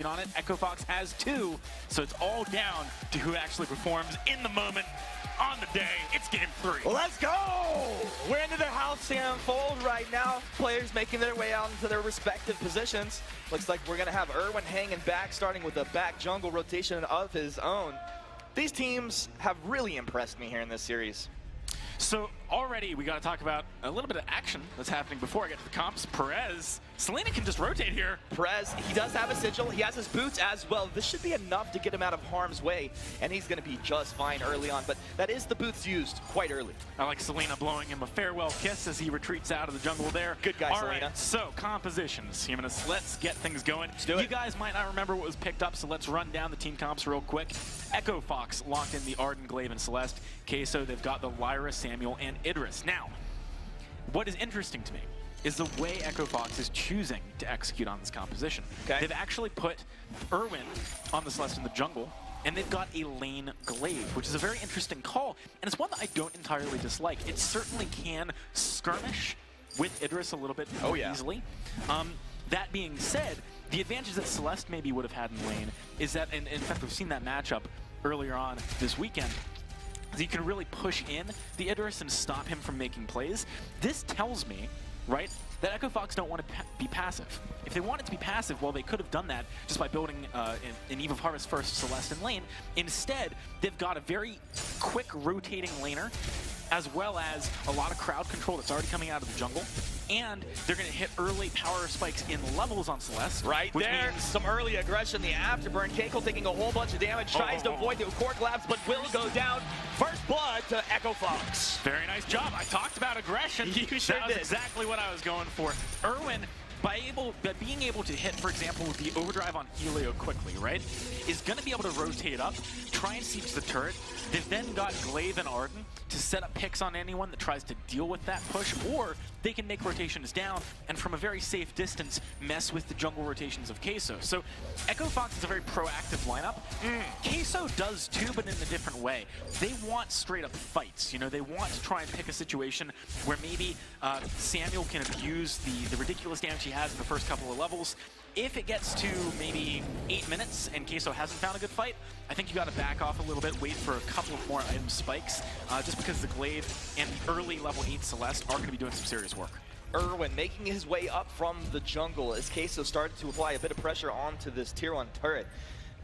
on it. Echo Fox has 2, so it's all down to who actually performs in the moment on the day. It's game 3. Let's go! We're into the house to unfold right now. Players making their way out into their respective positions. Looks like we're gonna have Erwin hanging back, starting with a back jungle rotation of his own. These teams have really impressed me here in this series. So already we got to talk about a little bit of action that's happening before I get to the comps. Perez, Selena can just rotate here. Perez, he does have a sigil. He has his boots as well. This should be enough to get him out of harm's way, and he's going to be just fine early on. But that is the boots used quite early. I like Selena blowing him a farewell kiss as he retreats out of the jungle there. Good guy, All Selena. Right, so compositions. Humanist, let's get things going. Let's do it. You guys might not remember what was picked up, so let's run down the team comps real quick. Echo Fox locked in the Arden, Glaive, and Celeste. Queso, they've got the Lyra, Samuel, and Idris. Now, what is interesting to me is the way Echo Fox is choosing to execute on this composition. Okay. They've actually put Erwin on the Celeste in the jungle, and they've got a lane Glaive, which is a very interesting call, and it's one that I don't entirely dislike. It certainly can skirmish with Idris a little bit more easily. That being said, the advantage that Celeste maybe would have had in lane is that, and in fact we've seen that matchup earlier on this weekend, so you can really push in the Idris and stop him from making plays. This tells me, right, that Echo Fox don't want to be passive. If they wanted to be passive, well, they could have done that just by building an Eve of Harvest first Celeste in lane. Instead, they've got a very quick rotating laner, as well as a lot of crowd control that's already coming out of the jungle. And they're going to hit early power spikes in levels on Celeste. Right there, some early aggression. The afterburn. Keiko taking a whole bunch of damage, tries to avoid the core collapse, but will go down. First blood to Echo Fox. Very nice job. I talked about aggression. You sure that was exactly what I was going for. Erwin, by being able to hit, for example, the overdrive on Helio quickly, right, is going to be able to rotate up, try and siege the turret. They've then got Glaive and Arden to set up picks on anyone that tries to deal with that push, or they can make rotations down and from a very safe distance mess with the jungle rotations of Queso. So Echo Fox is a very proactive lineup. Queso does too, but in a different way. They want straight up fights. You know, they want to try and pick a situation where maybe Samuel can abuse the ridiculous damage he has in the first couple of levels. If it gets to maybe 8 minutes and Queso hasn't found a good fight, I think you got to back off a little bit, wait for a couple of more item spikes, just because the Glaive and the early level 8 Celeste are going to be doing some serious work. Erwin making his way up from the jungle as Queso started to apply a bit of pressure onto this tier 1 turret.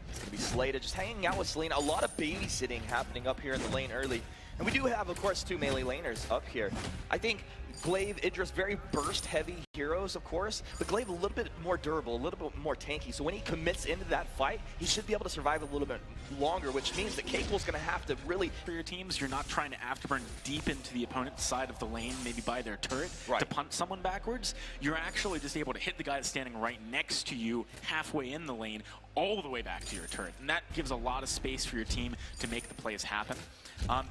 It's going to be Slater just hanging out with Selena. A lot of babysitting happening up here in the lane early. And we do have, of course, 2 melee laners up here. I think Glaive, Idris, very burst-heavy heroes, of course, but Glaive a little bit more durable, a little bit more tanky. So when he commits into that fight, he should be able to survive a little bit longer, which means that Keiko's going to have to really... For your teams, you're not trying to afterburn deep into the opponent's side of the lane, maybe by their turret, to punt someone backwards. You're actually just able to hit the guy that's standing right next to you, halfway in the lane, all the way back to your turret. And that gives a lot of space for your team to make the plays happen.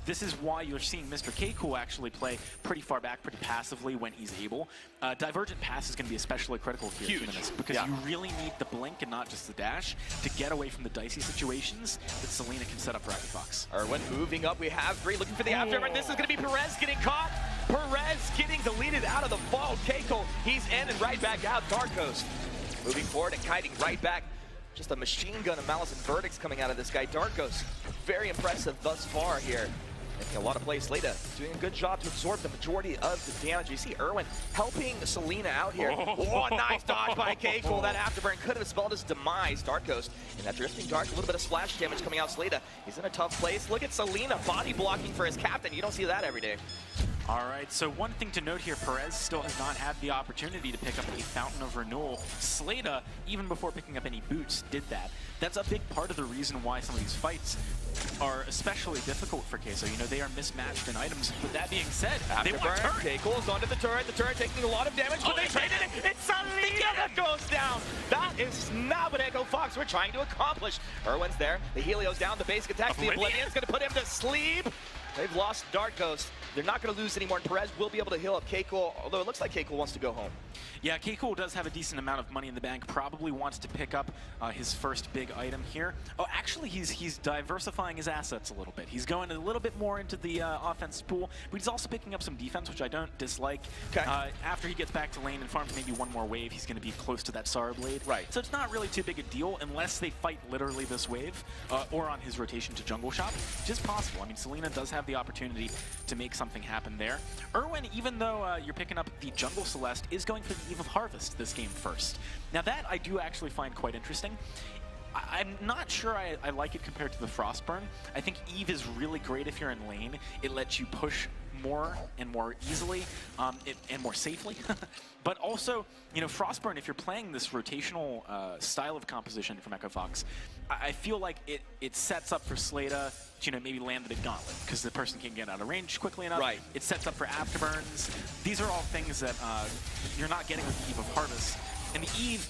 This is why you're seeing Mr. Keiko actually play pretty far back, pretty passively when he's able. Divergent pass is going to be especially critical here, because you really need the blink and not just the dash to get away from the dicey situations that Selena can set up for Echo Fox. Erwin moving up. We have 3 looking for the afterburn. This is going to be Perez getting caught. Perez getting deleted out of the vault. Keiko, he's in and right back out. Dark Ghost moving forward and kiting right back. Just a machine gun of malice and verdicts coming out of this guy. Dark Ghost, very impressive thus far here. Making a lot of plays. Slata doing a good job to absorb the majority of the damage. You see Erwin helping Selena out here. Oh, nice dodge by Keiko. That afterburn could have spelled his demise. Dark Ghost and that drifting dark, a little bit of splash damage coming out. Slata, he's in a tough place. Look at Selena body blocking for his captain. You don't see that every day. All right, so one thing to note here, Perez still has not had the opportunity to pick up a Fountain of Renewal. Slata, even before picking up any boots, did that. That's a big part of the reason why some of these fights are especially difficult for Queso. You know, they are mismatched in items. But that being said, they want turret. Keiko's onto the turret taking a lot of damage, but they traded it. It's Selena that goes down. That is not what Echo Fox were trying to accomplish. Erwin's there, the Helio's down, the basic attack, the Oblivion's gonna put him to sleep. They've lost Dark Ghost. They're not going to lose anymore, and Perez will be able to heal up Keiko, although it looks like Keiko wants to go home. Yeah, Keiko does have a decent amount of money in the bank, probably wants to pick up his first big item here. Oh, actually, he's diversifying his assets a little bit. He's going a little bit more into the offense pool, but he's also picking up some defense, which I don't dislike. Okay. After he gets back to lane and farms maybe one more wave, he's going to be close to that Sara Blade. Right. So it's not really too big a deal unless they fight literally this wave or on his rotation to jungle shop, which is possible. I mean, Selena does have the opportunity to make something happen there. Erwin, even though you're picking up the jungle Celeste, is going for the Eve of Harvest this game first. Now that I do actually find quite interesting. I'm not sure I like it compared to the Frostburn. I think Eve is really great if you're in lane. It lets you push more and more easily and more safely. But also, you know, Frostburn, if you're playing this rotational style of composition from Echo Fox, I feel like it sets up for Slata to, you know, maybe land the gauntlet because the person can get out of range quickly enough. Right. It sets up for afterburns. These are all things that you're not getting with the Eve of Harvest. And the Eve,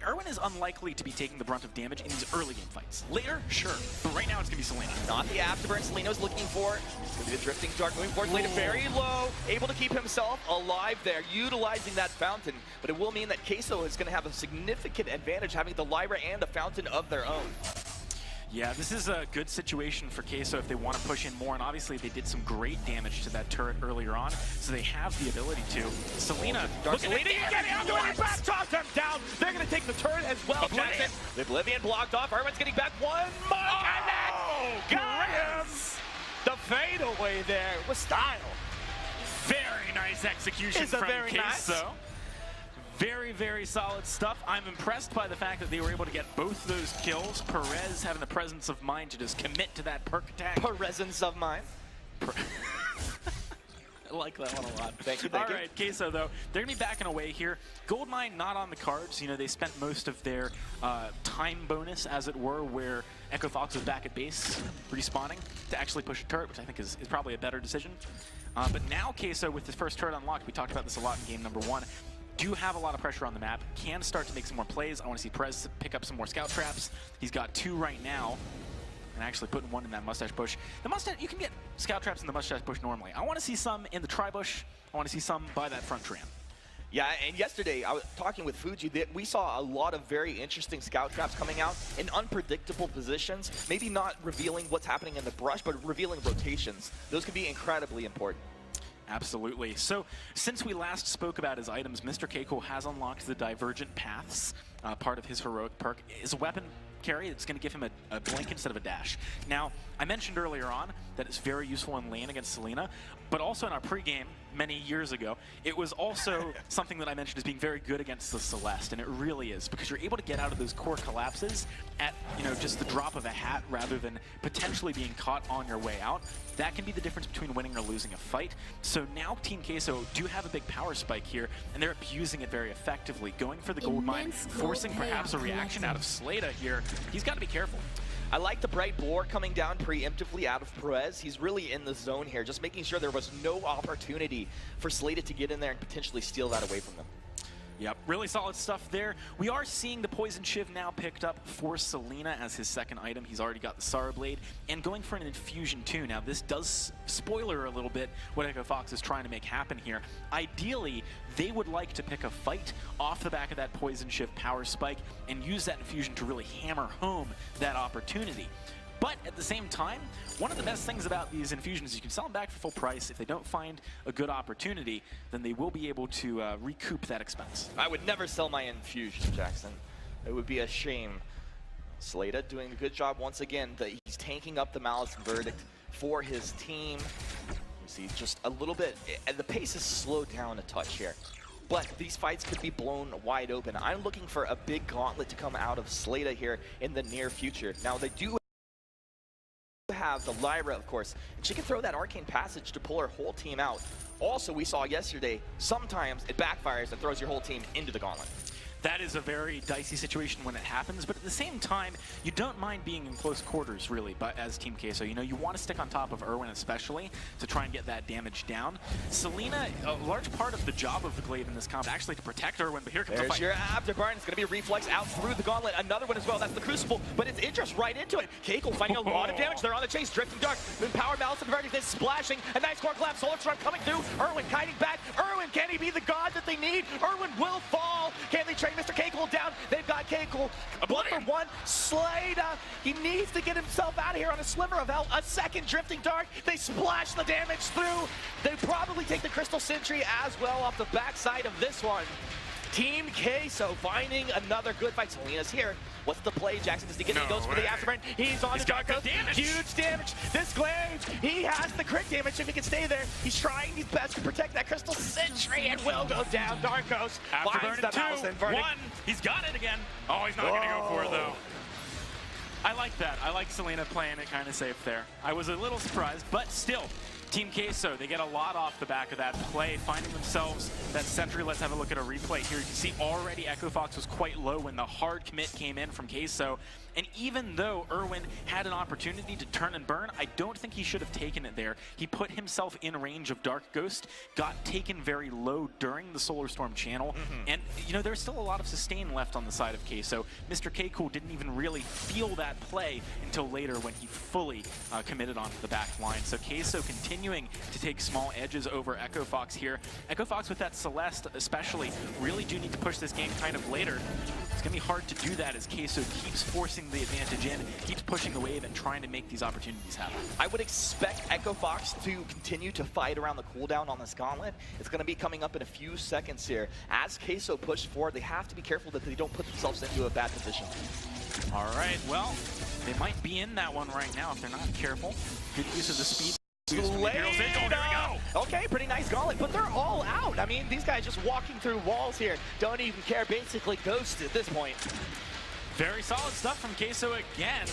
Erwin is unlikely to be taking the brunt of damage in these early game fights. Later, sure, but right now it's going to be Selena. Not the afterburn Selena's looking for. It's going to be the drifting dart moving forward. Selena very low, able to keep himself alive there, utilizing that fountain. But it will mean that Queso is going to have a significant advantage having the Lyra and a fountain of their own. Yeah, this is a good situation for Queso if they want to push in more, and obviously they did some great damage to that turret earlier on, so they have the ability to. Selena, Dark Selena, you get it, back, toss them down. They're going to take the turret as well, Jackson. The Oblivion blocked off. Erwin's getting back one more. Oh, Guys, the fadeaway there with style. Very nice execution from Queso. Very, very solid stuff. I'm impressed by the fact that they were able to get both those kills. Perez having the presence of mind to just commit to that perk attack. Presence of mind. I like that one a lot. Thank you, All right, Queso, though, they're going to be backing away here. Goldmine not on the cards. You know, they spent most of their time bonus, as it were, where Echo Fox was back at base, respawning, to actually push a turret, which I think is probably a better decision. But now Queso, with his first turret unlocked, we talked about this a lot in game number 1, do have a lot of pressure on the map, can start to make some more plays. I want to see Perez pick up some more scout traps. He's got 2 right now, and actually putting 1 in that mustache bush. The mustache, you can get scout traps in the mustache bush normally. I want to see some in the tri-bush. I want to see some by that front tram. Yeah, and yesterday I was talking with Fuji that we saw a lot of very interesting scout traps coming out in unpredictable positions, maybe not revealing what's happening in the brush, but revealing rotations. Those can be incredibly important. Absolutely. So, since we last spoke about his items, Mr. Keiko has unlocked the Divergent Paths, part of his heroic perk. Is a weapon carry that's going to give him a blink instead of a dash. Now, I mentioned earlier on that it's very useful in lane against Selena, but also in our pregame many years ago, it was also something that I mentioned as being very good against the Celeste, and it really is, because you're able to get out of those core collapses at, you know, just the drop of a hat rather than potentially being caught on your way out. That can be the difference between winning or losing a fight. So now Team Queso do have a big power spike here, and they're abusing it very effectively, going for the gold mine, forcing perhaps a reaction out of Slata here. He's got to be careful. I like the bright blore coming down preemptively out of Perez. He's really in the zone here, just making sure there was no opportunity for Slata to get in there and potentially steal that away from them. Yep, really solid stuff there. We are seeing the Poison Shiv now picked up for Selena as his second item. He's already got the Sara Blade and going for an Infusion too. Now this does spoiler a little bit what Echo Fox is trying to make happen here. Ideally, they would like to pick a fight off the back of that Poison Shiv power spike and use that Infusion to really hammer home that opportunity. But at the same time, one of the best things about these infusions is you can sell them back for full price. If they don't find a good opportunity, then they will be able to recoup that expense. I would never sell my infusion, Jackson. It would be a shame. Slata doing a good job once again. He's tanking up the Malice and Verdict for his team. You see just a little bit, and the pace is slowed down a touch here. But these fights could be blown wide open. I'm looking for a big gauntlet to come out of Slata here in the near future. Now they do have the Lyra, of course, and she can throw that Arcane Passage to pull her whole team out. Also, we saw yesterday, sometimes it backfires and throws your whole team into the gauntlet. That is a very dicey situation when it happens, but at the same time, you don't mind being in close quarters, really, but as Team Queso. You know, you want to stick on top of Irwin especially to try and get that damage down. Selena, a large part of the job of the Glaive in this comp is actually to protect Irwin, but here comes the There's fight. your afterburn. It's going to be a reflex out through the gauntlet. Another one as well. That's the Crucible, but it's Idris right into it. Keiko finding a lot of damage. They're on the chase. Drifting Dark. Power Malice and Verdict is splashing. A nice core collapse. Solar Storm coming through. Irwin kiting back. Irwin, can he be the god that they need? Irwin will fall. Can they train Mr. Keiko down? They've got Keiko. 1-for-1. Slater. He needs to get himself out of here on a sliver of hell. A second Drifting Dark. They splash the damage through. They probably take the Crystal Sentry as well off the backside of this one. Team Queso finding another good fight. Selena's here. What's the play, Jackson? Does he get it? He goes for the afterburn. He's on the Dark Ghost. Huge damage. This Glaive, he has the crit damage if he can stay there. He's trying his best to protect that Crystal Sentry and will go down. Dark Ghost finds the Malice and Verdict. 1. He's got it again. Oh, he's not going to go for it, though. I like that. I like Selena playing it kind of safe there. I was a little surprised, but still. Team Queso, they get a lot off the back of that play, finding themselves that Sentry. Let's have a look at a replay here. You can see already Echo Fox was quite low when the hard commit came in from Queso. And even though Irwin had an opportunity to turn and burn, I don't think he should have taken it there. He put himself in range of Dark Ghost, got taken very low during the Solar Storm channel, and you know, there's still a lot of sustain left on the side of Queso. Mr. Keiko didn't even really feel that play until later when he fully committed onto the back line. So Queso continuing to take small edges over Echo Fox here. Echo Fox with that Celeste especially really do need to push this game kind of later. It's going to be hard to do that as Queso keeps forcing the advantage in, keeps pushing the wave and trying to make these opportunities happen. I would expect Echo Fox to continue to fight around the cooldown on this gauntlet. It's going to be coming up in a few seconds here. As Queso push forward, they have to be careful that they don't put themselves into a bad position. All right, well, they might be in that one right now if they're not careful. Good use of the speed. Okay, pretty nice gauntlet, but they're all out. I mean, these guys just walking through walls here. Don't even care, basically ghost at this point. Very solid stuff from Queso again.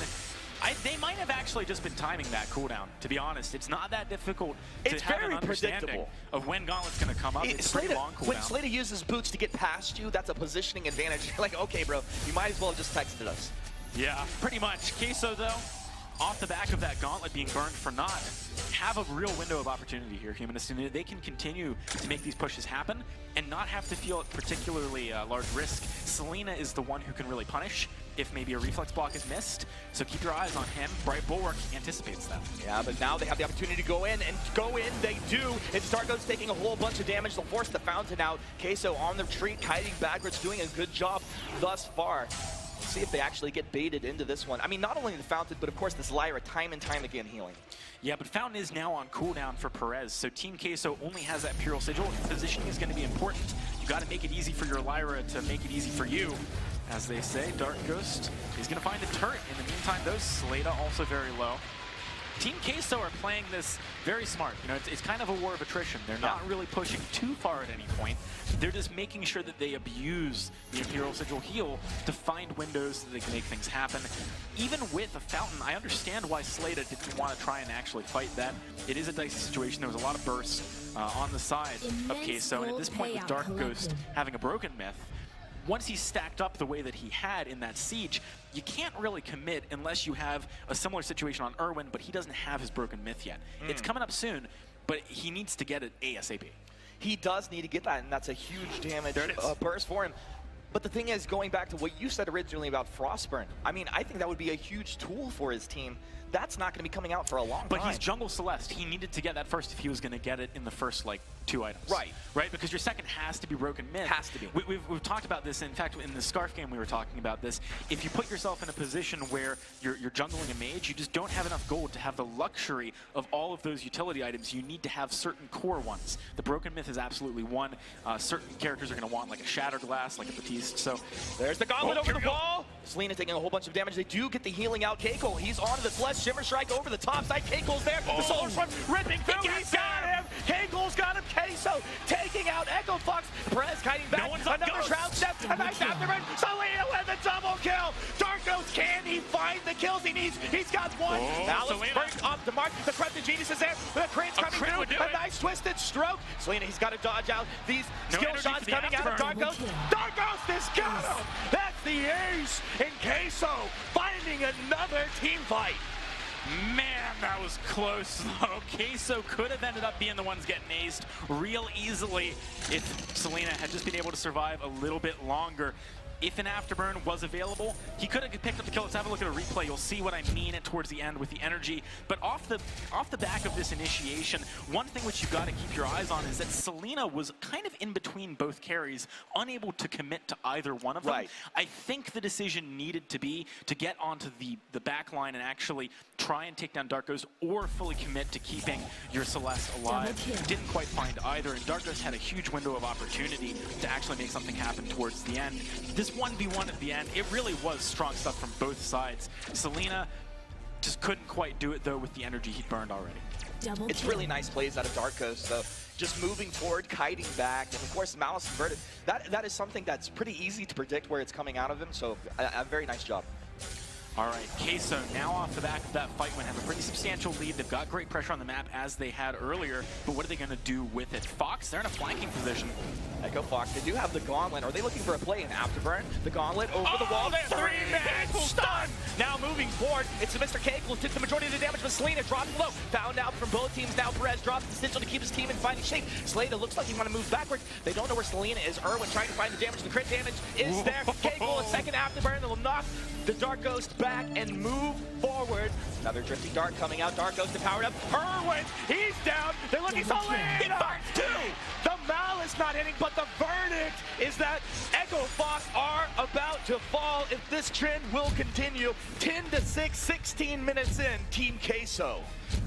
They might have actually just been timing that cooldown, to be honest. It's not that difficult to have an understanding of when Gauntlet's going to come up. It's a pretty long cooldown. When Slater uses boots to get past you, that's a positioning advantage. You're like, okay, bro, you might as well have just texted us. Yeah, pretty much. Queso, though, off the back of that Gauntlet being burned for naught, have a real window of opportunity here, Humanist. And they can continue to make these pushes happen and not have to feel at particularly large risk. Selena is the one who can really punish if maybe a reflex block is missed. So keep your eyes on him. Bright Bulwark anticipates that. Yeah, but now they have the opportunity to go in, and go in they do. It's Darko's taking a whole bunch of damage. They'll force the fountain out. Queso on the retreat, kiting backwards, doing a good job thus far. Let's see if they actually get baited into this one. I mean, not only the fountain, but of course this Lyra time and time again healing. Yeah, but Fountain is now on cooldown for Perez, so Team Queso only has that Imperial Sigil. Positioning is going to be important. You got to make it easy for your Lyra to make it easy for you. As they say, Dark Ghost is going to find a turret. In the meantime, though, Slata also very low. Team Queso are playing this very smart. You know, it's kind of a war of attrition. They're not really pushing too far at any point. They're just making sure that they abuse the Imperial Sigil heal to find windows so that they can make things happen. Even with a Fountain, I understand why Slata didn't want to try and actually fight that. It is a dicey situation. There was a lot of bursts on the side of Queso, and at this point with Dark Ghost having a broken myth, once he's stacked up the way that he had in that siege, you can't really commit unless you have a similar situation on Irwin, but he doesn't have his broken myth yet. It's coming up soon, but he needs to get it ASAP. He does need to get that, and that's a huge damage burst for him. But the thing is, going back to what you said originally about Frostburn, I mean, I think that would be a huge tool for his team. That's not going to be coming out for a long time. But he's Jungle Celeste. He needed to get that first if he was going to get it in the first, like, 2 items. Right, because your second has to be Broken Myth. Has to be. We've talked about this. In fact, in the Scarf game, we were talking about this. If you put yourself in a position where you're jungling a mage, you just don't have enough gold to have the luxury of all of those utility items. You need to have certain core ones. The Broken Myth is absolutely one. Certain characters are going to want, like, a Shattered Glass, like a Batiste. So there's the Gauntlet over the wall. Selena taking a whole bunch of damage. They do get the healing out. Keiko, he's onto the Celeste. Shimmer Strike over the top side. Keiko's there. The Solar Storm ripping through. He's got him. K-Cole's got him. Queso taking out Echo Fox. Perez kiting back. No one's on Another Ghost. shroud step. A nice afterburn. Selena with a double kill. Darkos, can he find the kills he needs? He's got one. Alice Selena. burns off the mark. The Corrupted Genius is there. The crit's coming crit would through. do A it. nice twisted stroke. Selena, he's got to dodge out these No skill energy shots for the coming out of afterburn. Darkos. Darkos has got him. That's the ace in Queso, finding another team fight. Man, that was close though. Queso could have ended up being the ones getting aced real easily if Selena had just been able to survive a little bit longer. If an afterburn was available, he could have picked up the kill. Let's have a look at a replay. You'll see what I mean towards the end with the energy. But off the back of this initiation, one thing which you've got to keep your eyes on is that Selena was kind of in between both carries, unable to commit to either one of them. Right. I think the decision needed to be to get onto the back line and actually try and take down Dark Ghost or fully commit to keeping your Celeste alive. Didn't quite find either, and Dark Ghost had a huge window of opportunity to actually make something happen towards the end. This 1v1 at the end, it really was strong stuff from both sides. Selena just couldn't quite do it though with the energy he burned already. It's really nice plays out of Darkos, so just moving forward, kiting back, and of course Malice inverted. That is something that's pretty easy to predict where it's coming out of him, so a very nice job. All right, Queso now off the back of that fight win have a pretty substantial lead. They've got great pressure on the map as they had earlier, but what are they going to do with it? Fox, they're in a flanking position. Echo Fox, they do have the Gauntlet. Are they looking for a play in Afterburn? The Gauntlet over the wall. Three-man stun! Now moving forward, it's Mr. Cake who took the majority of the damage, but Selena dropping low. Found out from both teams. Now Perez drops the Sigil to keep his team in fighting shape. Selena looks like he want to move backwards. They don't know where Selena is. Erwin trying to find the damage. The crit damage is there. Cake a second Afterburn that will knock the Dark Ghost back and move forward. Another drifting dart coming out. Dark Ghost powered up. Erwin, he's down. They're looking Selena. Two. The Malice not hitting, but the verdict is that Echo Fox are about to fall if this trend will continue. 10-6, 16 minutes in, Team Queso.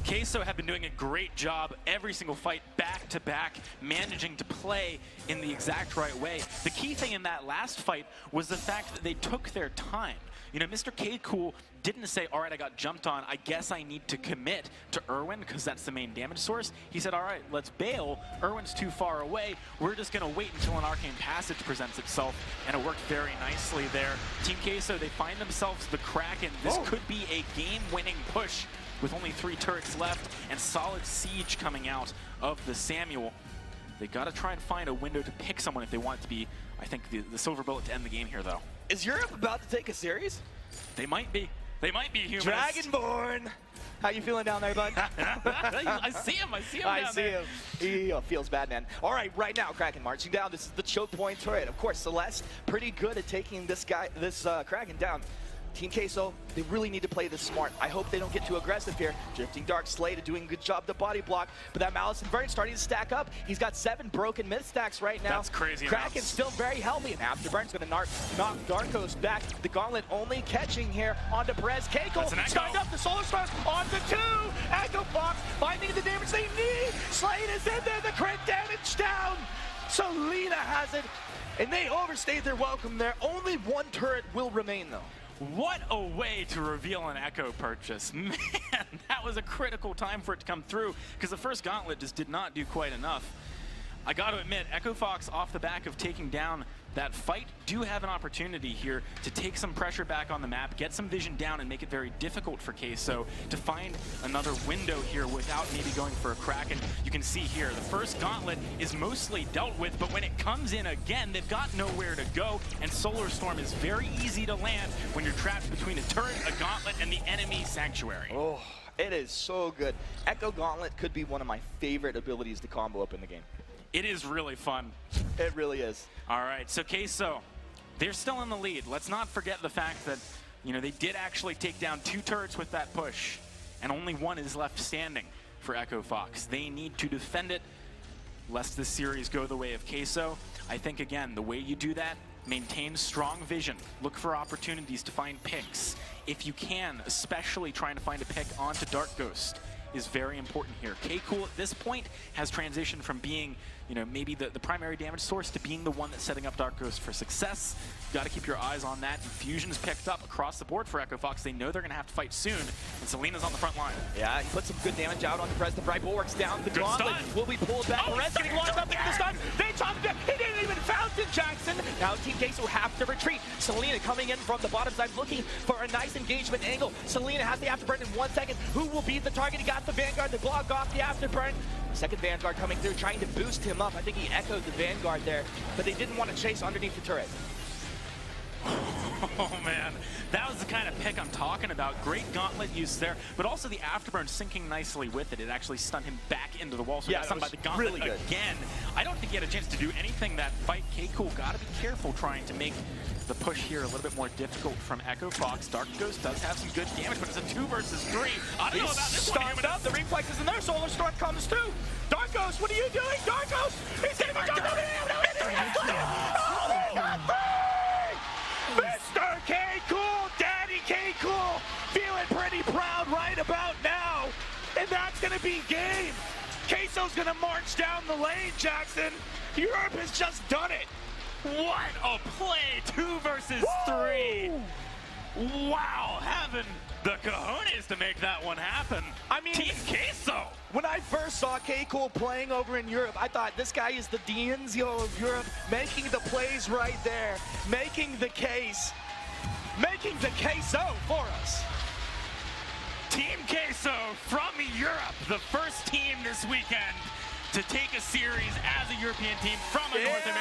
Queso have been doing a great job every single fight, back to back, managing to play in the exact right way. The key thing in that last fight was the fact that they took their time. You know, Mr. K Cool didn't say, all right, I got jumped on, I guess I need to commit to Erwin because that's the main damage source. He said, all right, let's bail. Erwin's too far away. We're just going to wait until an arcane passage presents itself, and it worked very nicely there. Team Queso, they find themselves the Kraken. This could be a game-winning push with only 3 turrets left and solid siege coming out of the Samuel. They got to try and find a window to pick someone if they want it to be, I think, the silver bullet to end the game here, though. Is Europe about to take a series? They might be. They might be humans. Dragonborn! How you feeling down there, bud? I see him. I see him down there. He feels bad, man. All right, right now, Kraken marching down. This is the choke point turret. Of course, Celeste pretty good at taking this Kraken down. Team Queso, they really need to play this smart. I hope they don't get too aggressive here. Drifting Dark Slade doing a good job the body block, but that Malice and Vern starting to stack up. He's got 7 broken mid stacks right now. That's crazy. Kraken's still very healthy, and Afterburn's going to knock Darkos back. The Gauntlet only catching here onto Perez. Keiko starting up the Solar Stars onto 2. Echo Fox finding the damage they need. Slade is in there. The crit damage down. Selena has it, and they overstayed their welcome there. Only 1 turret will remain, though. What a way to reveal an Echo purchase. Man, that was a critical time for it to come through because the first Gauntlet just did not do quite enough. I got to admit, Echo Fox, off the back of taking down that fight, do have an opportunity here to take some pressure back on the map, get some vision down, and make it very difficult for Queso to find another window here without maybe going for a Kraken. You can see here, the first Gauntlet is mostly dealt with, but when it comes in again, they've got nowhere to go, and Solar Storm is very easy to land when you're trapped between a turret, a Gauntlet, and the enemy Sanctuary. Oh, it is so good. Echo Gauntlet could be one of my favorite abilities to combo up in the game. It is really fun. It really is. All right, so Queso, they're still in the lead. Let's not forget the fact that, you know, they did actually take down 2 turrets with that push, and only 1 is left standing for Echo Fox. They need to defend it, lest this series go the way of Queso. I think, again, the way you do that, maintain strong vision. Look for opportunities to find picks. If you can, especially trying to find a pick onto Dark Ghost is very important here. K-Cool at this point has transitioned from being you know, maybe the primary damage source to being the one that's setting up Dark Ghost for success. Got to keep your eyes on that. Fusion's picked up across the board for Echo Fox. They know they're going to have to fight soon, and Selena's on the front line. Yeah, he put some good damage out on the Perez. The Bright Bulwark's down. The Good gauntlet stun. will be pulled back. Perez getting launched up into the stun. They chopped it. He didn't even Fountain Jackson. Now Team Queso have to retreat. Selena coming in from the bottom side looking for a nice engagement angle. Selena has the afterburn in 1 second. Who will be the target? He got the Vanguard. The block off the afterburn. Second Vanguard coming through, trying to boost him up. I think he echoed the Vanguard there, but they didn't want to chase underneath the turret. Oh man, that was the kind of pick I'm talking about. Great gauntlet use there, but also the afterburn syncing nicely with it. It actually stunned him back into the wall, so Yeah, got stunned by that was the gauntlet really good. again. I don't think he had a chance to do anything that fight. K-Cool gotta be careful trying to make the push here a little bit more difficult from Echo Fox. Dark Ghost does have some good damage, but it's a 2 versus 3. I don't know about this one. Stunned up, the reflexes in there, Solar Storm comes through. Dark Ghost, what are you doing? Dark Ghost, he's getting Dark Ghost. Mr. K-Cool, Daddy K-Cool, feeling pretty proud right about now. And that's gonna be game. Queso's gonna march down the lane, Jackson. Europe has just done it. What a play! 2 versus 3. Wow, having the cojones to make that one happen. I mean, Team Queso. when I first saw K-Cool playing over in Europe, I thought this guy is the D'Enzio of Europe, making the plays right there, making the case, making the queso for us. Team Queso from Europe, the first team this weekend to take a series as a European team from a North American